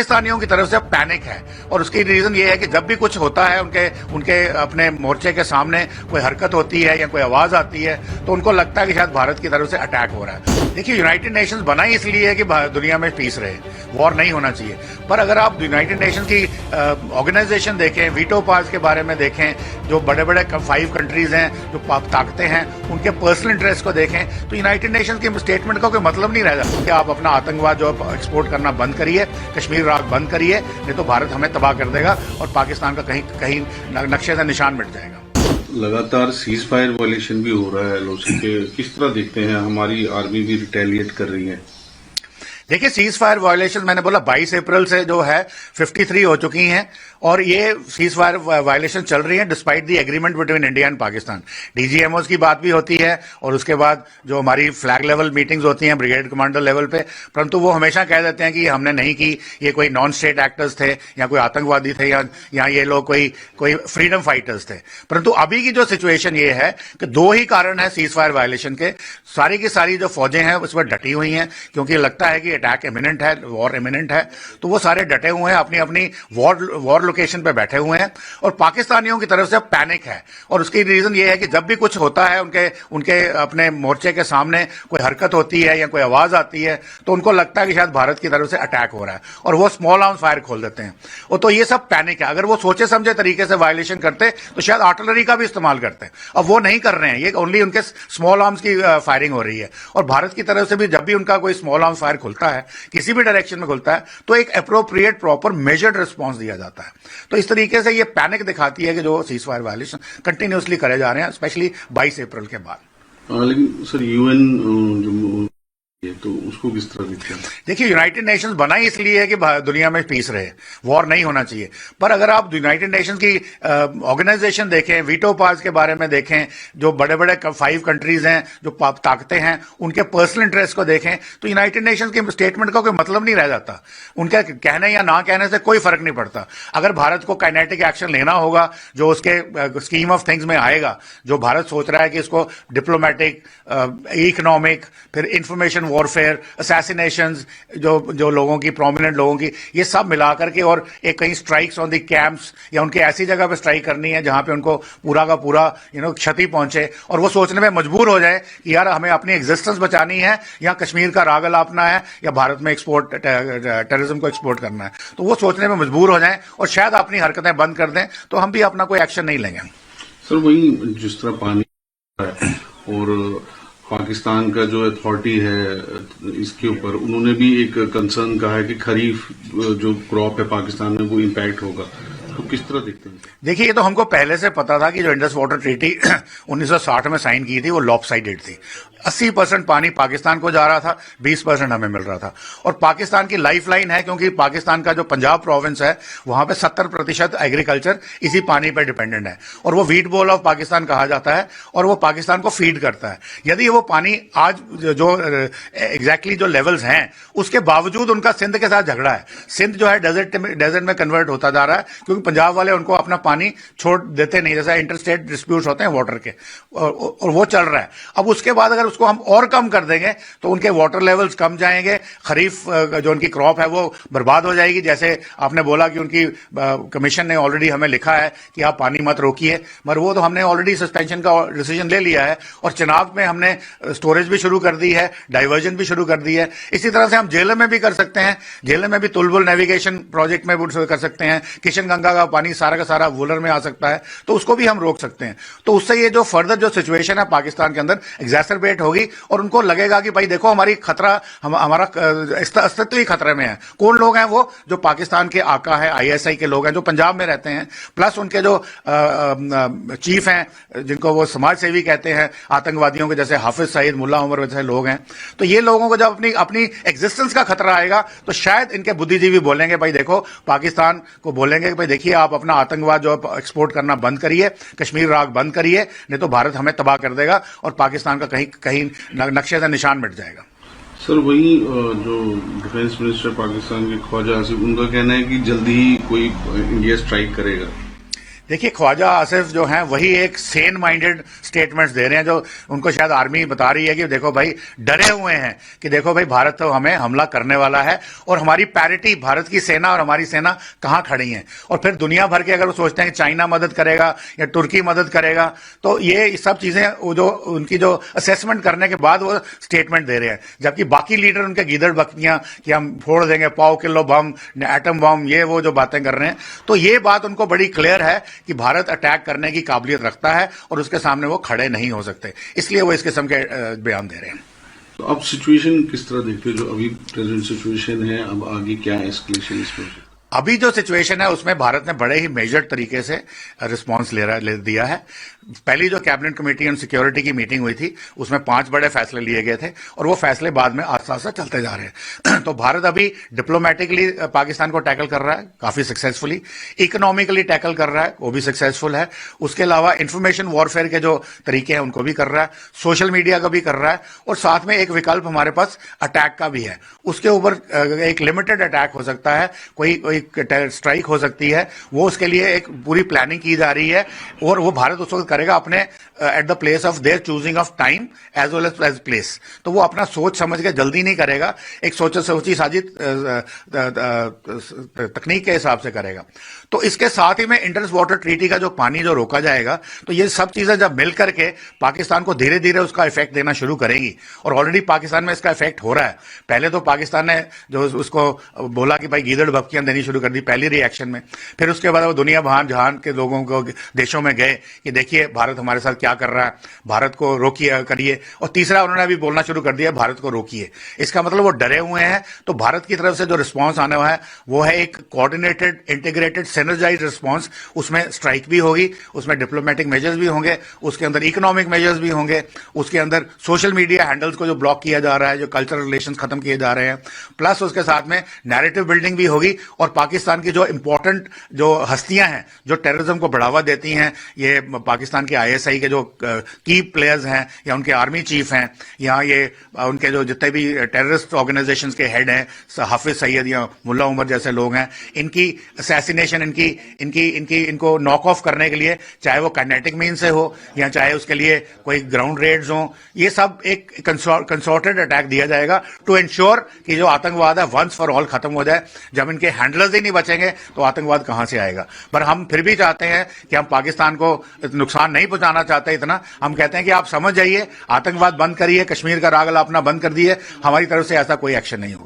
पाकिस्तानियों की तरफ से पैनिक है और उसकी रीजन ये है कि जब भी कुछ होता है उनके उनके अपने मोर्चे के सामने कोई हरकत होती है या कोई आवाज आती है तो उनको लगता है कि शायद भारत की तरफ से अटैक हो रहा है। देखिए, यूनाइटेड नेशंस बना ही इसलिए है कि दुनिया में पीस रहे, वॉर नहीं होना चाहिए। पर अगर आप यूनाइटेड नेशंस की ऑर्गेनाइजेशन देखें, वीटो पावर्स के बारे में देखें, जो बड़े बड़े 5 कंट्रीज हैं जो ताकतें हैं, उनके पर्सनल इंटरेस्ट को देखें तो यूनाइटेड नेशंस के स्टेटमेंट का कोई मतलब नहीं रह जाता कि आप अपना आतंकवाद जो एक्सपोर्ट करना बंद करिए, कश्मीर राग बंद करिए, नहीं तो भारत हमें तबाह कर देगा और पाकिस्तान का कहीं कहीं नक्शे से निशान मिट जाएगा। लगातार सीज फायर वायलेशन भी हो रहा है एलओसी के, किस तरह देखते हैं? हमारी आर्मी भी रिटेलिएट कर रही है। देखिए, सीज फायर वायलेशन मैंने बोला 22 अप्रैल से जो है 53 हो चुकी हैं और ये सीज फायर वायलेशन चल रही है despite the agreement between India and Pakistan. DGMOs की बात भी होती है और उसके बाद जो हमारी फ्लैग लेवल मीटिंग्स होती हैं ब्रिगेड कमांडर लेवल पे, परंतु वो हमेशा कह देते हैं कि हमने नहीं की, ये कोई नॉन स्टेट एक्टर्स थे या कोई आतंकवादी थे या ये लोग कोई फ्रीडम फाइटर्स थे। परंतु अभी की जो सिचुएशन ये है कि 2 ही कारण है सीज फायर वायलेशन के। सारी की सारी जो फौजें हैं उस पर डटी हुई हैं क्योंकि लगता है कि अटैक इमिनेंट है, वॉर इमिनेंट है, तो वो सारे डटे हुए हैं, अपनी अपनी वॉर लोकेशन पे बैठे हुए हैं और पाकिस्तानियों की तरफ से पैनिक है और उसकी रीजन ये है कि जब भी कुछ होता है उनके अपने मोर्चे के सामने कोई हरकत होती है या कोई आवाज आती है तो उनको लगता है कि शायद भारत की तरफ से अटैक हो रहा है और वो स्मॉल आर्म्स फायर खोल देते हैं। और तो ये सब पैनिक है। अगर वो सोचे समझे तरीके से वायलेशन करते तो शायद आर्टिलरी का भी इस्तेमाल करते हैं। अब वो नहीं कर रहे हैं, ये ओनली उनके स्मॉल आर्म्स की फायरिंग हो रही है और भारत की तरफ से भी जब भी उनका कोई स्मॉल आर्म्स फायर खुलता है, किसी भी डायरेक्शन में खुलता है, तो एक अप्रोप्रिएट प्रॉपर मेजर्ड रिस्पॉन्स दिया जाता है। तो इस तरीके से ये पैनिक दिखाती है कि जो सीज फायर वायलेशन कंटिन्यूअसली करे जा रहे हैं, स्पेशली 22 अप्रैल के बाद। लेकिन सर यूएन जो तो उसको किस तरह देखते हैं? देखिए, यूनाइटेड नेशंस बना ही इसलिए है कि दुनिया में पीस रहे, वॉर नहीं होना चाहिए। पर अगर आप यूनाइटेड नेशंस की ऑर्गेनाइजेशन देखें, वीटो पावर्स के बारे में देखें, जो बड़े बड़े 5 कंट्रीज हैं जो ताकतें हैं, उनके पर्सनल इंटरेस्ट को देखें तो यूनाइटेड नेशंस के स्टेटमेंट का कोई मतलब नहीं रह जाता। उनके कहने या ना कहने से कोई फर्क नहीं पड़ता। अगर भारत को काइनेटिक एक्शन लेना होगा जो उसके स्कीम ऑफ थिंग्स में आएगा, जो भारत सोच रहा है कि इसको डिप्लोमेटिक, इकोनॉमिक, फिर इंफॉर्मेशन वॉरफेयर, असैसिनेशंस, जो लोगों की प्रोमिनेंट लोगों की, ये सब मिलाकर के और एक कहीं स्ट्राइक्स ऑन द कैंप्स या उनके ऐसी जगह पे स्ट्राइक करनी है जहां पे उनको पूरा का पूरा क्षति पहुंचे और वो सोचने में मजबूर हो जाए कि यार हमें अपनी एग्जिस्टेंस बचानी है या कश्मीर का राग अलापना है या भारत में एक्सपोर्ट टेररिज्म को एक्सपोर्ट करना है, तो वो सोचने में मजबूर हो जाए और शायद अपनी हरकतें बंद कर दें तो हम भी अपना कोई एक्शन नहीं लेंगे। सर वही जिस तरह पानी और पाकिस्तान का जो अथॉरिटी है इसके ऊपर उन्होंने भी एक कंसर्न कहा है कि खरीफ जो क्रॉप है पाकिस्तान में वो इम्पैक्ट होगा, तो किस तरह देखते हैं? देखिए, ये तो हमको पहले से पता था कि जो इंडस वाटर ट्रीटी 1960 में साइन की थी वो लॉपसाइडेड थी। 80% पानी पाकिस्तान को जा रहा था, 20% हमें मिल रहा था और पाकिस्तान की लाइफलाइन है क्योंकि पाकिस्तान का जो पंजाब प्रोविंस है वहां पे 70% एग्रीकल्चर इसी पानी पर डिपेंडेंट है और वो व्हीट बोल ऑफ पाकिस्तान कहा जाता है और वो पाकिस्तान को फीड करता है। यदि वो पानी आज जो एग्जैक्टली जो लेवल्स हैं उसके बावजूद उनका सिंध के साथ झगड़ा है, सिंध जो है डेजर्ट में कन्वर्ट होता जा रहा है क्योंकि पंजाब वाले उनको अपना पानी छोड़ देते नहीं, जैसे इंटरस्टेट डिस्प्यूट्स होते हैं वाटर के और वो चल रहा है। अब उसके बाद अगर उसको हम और कम कर देंगे तो उनके वाटर लेवल्स कम जाएंगे, खरीफ जो उनकी क्रॉप है वो बर्बाद हो जाएगी। जैसे आपने बोला कि उनकी कमीशन ने ऑलरेडी हमें लिखा है कि आप पानी मत रोकिए, मगर वो तो हमने ऑलरेडी सस्पेंशन का डिसीजन ले लिया है और चिनाब में हमने स्टोरेज भी शुरू कर दी है, डाइवर्जन भी शुरू कर दी है। इसी तरह से हम जेलम में भी कर सकते हैं, जेलम में भी तुलबुल नेविगेशन प्रोजेक्ट में भी कर सकते हैं। किशन गंगा का पानी सारा का सारा वुलर में आ सकता है तो उसको भी हम रोक सकते हैं। तो उससे ये जो फर्दर जो सिचुएशन है पाकिस्तान के अंदर एग्जैसरबेट होगी और उनको लगेगा कि भाई देखो हमारी खतरा, हमारा अस्तित्व ही खतरे में है। कौन लोग हैं वो? जो पाकिस्तान के आका है, आईएसआई के लोग हैं जो पंजाब में रहते हैं, प्लस उनके जो चीफ हैं जिनको वो समाज सेवी कहते हैं आतंकवादियों के, जैसे हाफिज सईद, मुल्ला उमर जैसे लोग हैं। तो ये लोगों को जब अपनी एग्जिस्टेंस का खतरा आएगा तो शायद इनके बुद्धिजीवी बोलेंगे भाई देखो, पाकिस्तान को बोलेंगे कि भाई देखिए आप अपना आतंकवाद जो एक्सपोर्ट करना बंद करिए, कश्मीर राग बंद करिए, नहीं तो भारत हमें तबाह कर देगा और पाकिस्तान का कहीं कहीं नक्शे से निशान मिट जाएगा। सर वही जो डिफेंस मिनिस्टर पाकिस्तान के ख्वाजा आसिफ, उनका कहना है कि जल्दी ही कोई इंडिया स्ट्राइक करेगा। देखिए, ख्वाजा आसिफ जो हैं वही एक सेन माइंडेड स्टेटमेंट्स दे रहे हैं, जो उनको शायद आर्मी बता रही है कि देखो भाई, डरे हुए हैं कि देखो भाई, भारत तो हमें हमला करने वाला है और हमारी पैरिटी, भारत की सेना और हमारी सेना कहां खड़ी है। और फिर दुनिया भर के अगर वो सोचते हैं कि चाइना मदद करेगा या तुर्की मदद करेगा, तो ये सब चीजें जो उनकी जो असेसमेंट करने के बाद वो स्टेटमेंट दे रहे हैं, जबकि बाकी लीडर उनके गीदड़ बकरियां कि हम फोड़ देंगे 100 किलो बम, एटम बम, ये वो जो बातें कर रहे हैं। तो ये बात उनको बड़ी क्लियर है कि भारत अटैक करने की काबिलियत रखता है और उसके सामने वो खड़े नहीं हो सकते, इसलिए वो इस किस्म के बयान दे रहे हैं। तो अब सिचुएशन किस तरह देखते हो, जो अभी प्रेजेंट सिचुएशन है, अब आगे क्या एस्केलेशन इसमें? अभी जो सिचुएशन है उसमें भारत ने बड़े ही मेजर्ड तरीके से रिस्पांस ले दिया है। पहली जो कैबिनेट कमेटी ऑन सिक्योरिटी की मीटिंग हुई थी उसमें 5 बड़े फैसले लिए गए थे और वो फैसले बाद में आस्ता आस्ता चलते जा रहे हैं। तो भारत अभी डिप्लोमेटिकली पाकिस्तान को टैकल कर रहा है काफी सक्सेसफुली, इकोनॉमिकली टैकल कर रहा है, वो भी सक्सेसफुल है। उसके अलावा इंफॉर्मेशन वॉरफेयर के जो तरीके हैं उनको भी कर रहा है, सोशल मीडिया का भी कर रहा है, और साथ में एक विकल्प हमारे पास अटैक का भी है। उसके ऊपर एक लिमिटेड अटैक हो सकता है, कोई स्ट्राइक हो सकती है, वो उसके लिए एक पूरी प्लानिंग की जा रही है और वो भारत उस वक्त करेगा अपने at the place of their choosing of time as well as place. तो वो अपना सोच समझ के जल्दी नहीं करेगा, एक सोची साजिद तकनीक के हिसाब से करेगा। तो इसके साथ ही में इंडस वाटर ट्रीटी का जो पानी जो रोका जाएगा, तो ये सब चीजें जब मिल करके पाकिस्तान को धीरे धीरे उसका इफेक्ट देना शुरू करेंगी, और ऑलरेडी पाकिस्तान में इसका इफेक्ट हो रहा है। पहले तो पाकिस्तान ने जो उसको बोला कि भाई गीदड़ बकरियां देनी शुरू कर दी पहली रिएक्शन में, फिर उसके बाद वो दुनिया जहान के लोगों को देशों में गए कि देखिए भारत हमारे साथ क्या कर रहा है, भारत को रोकिए करिए, और तीसरा उन्होंने अभी बोलना शुरू कर दिया भारत को रोकिए। इसका मतलब वो डरे हुए हैं। तो भारत की तरफ से जो रिस्पॉन्स आने वाला है वो है एक कोऑर्डिनेटेड, इंटीग्रेटेड, सिनर्जाइज्ड रिस्पॉन्स। उसमें स्ट्राइक भी होगी, उसमें डिप्लोमेटिक मेजर्स भी होंगे, उसके अंदर इकोनॉमिक मेजर्स भी होंगे, उसके अंदर सोशल मीडिया हैंडल्स को जो ब्लॉक किया जा रहा है, जो कल्चरल रिलेशंस खत्म किए जा रहे हैं, प्लस उसके साथ में नैरेटिव बिल्डिंग भी होगी। और पाकिस्तान की जो इंपॉर्टेंट जो हस्तियां हैं जो टेररिज्म को बढ़ावा देती हैं, ये पाकिस्तान के आईएसआई के जो की प्लेयर्स हैं या उनके आर्मी चीफ हैं, या ये उनके जो जितने भी टेररिस्ट ऑर्गेनाइजेशंस के हेड हैं, हाफिज सईद या मुल्ला उमर जैसे लोग हैं, इनकी असैसिनेशन, इनको नॉक ऑफ करने के लिए, चाहे वो काइनेटिक मीन से हो या चाहे उसके लिए कोई ग्राउंड रेड्स हो, ये सब एक कंसोर्टेड अटैक दिया जाएगा टू इंश्योर कि जो आतंकवाद है वंस फॉर ऑल खत्म हो जाए। जब इनके हैंडलर्स ही नहीं बचेंगे तो आतंकवाद कहां से आएगा। पर हम फिर भी चाहते हैं कि हम पाकिस्तान को नुकसान नहीं पहुंचाना चाहते इतना। हम कहते हैं कि आप समझ जाइए, आतंकवाद बंद करिए, कश्मीर का राग अलापना बंद कर दिए, हमारी तरफ से ऐसा कोई एक्शन नहीं होगा।